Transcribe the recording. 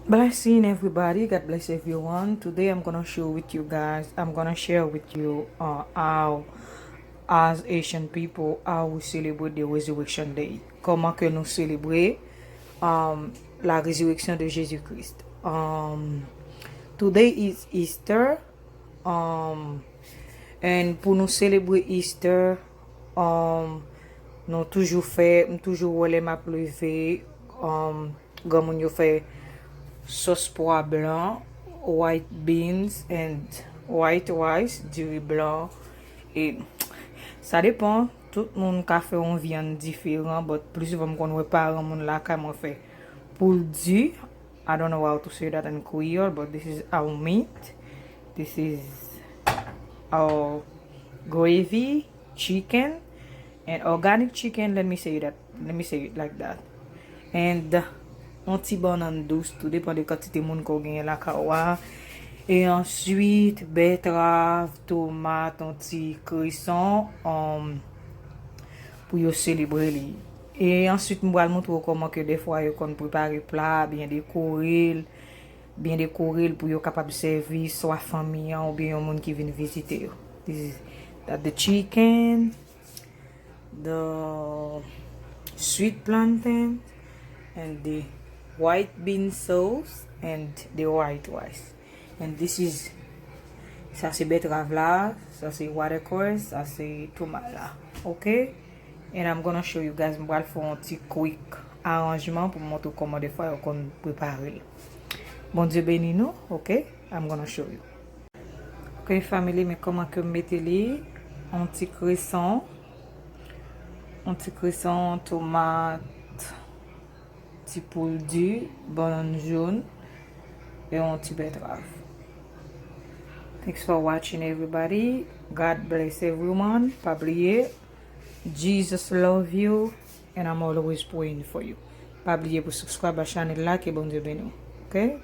Blessing everybody, God bless everyone. Today I'm gonna share with you guys. I'm gonna share with you how, as Asian people, how we celebrate the Resurrection Day. Comment que nous célébrer la résurrection de Jésus-Christ. Today is Easter. Um, and pour nous célébrer Easter, nous toujours les m'a levé. Comme on fait sauce pois blanc, white beans and white rice, du riz blanc. Et ça dépend. Tout le monde a fait une viande différente, mais plus souvent qu'on repart mon la quand fait poule du. I don't know how to say that in Creole, but this is our meat. This is our gravy, chicken, and organic chicken. Let me say that. Let me say it like that. And un petit banane douce, tout dépend de quantité de monde qu'on gagne la kawa. Et ensuite, betterave, tomate, un petit cresson pour yo célébrer li. Et ensuite, je vais vous montrer comment que des fois yo kon préparer plat, bien décorer pour yo capable de servir soit famille ou bien un monde qui vient visiter. This is that the chicken, the sweet plantain, and the white bean sauce and the white rice. And this is ça c'est betterave là, ça c'est watercress, ça c'est tomate là. Okay? And I'm gonna show you guys. Je vais faire un petit quick arrangement pour montrer comment des fois on prépare. Bon Dieu béni nous, okay? I'm gonna show you. Okay, family, mais comment que mettez les un petit cresson, tomate, petit poule du, banane jaune et un petit betterave. Thanks for watching everybody. God bless everyone. Pas oublier, Jesus love you and I'm always praying for you. Pas oublier pour subscribe à la chaîne là que bon Dieu béni. Okay?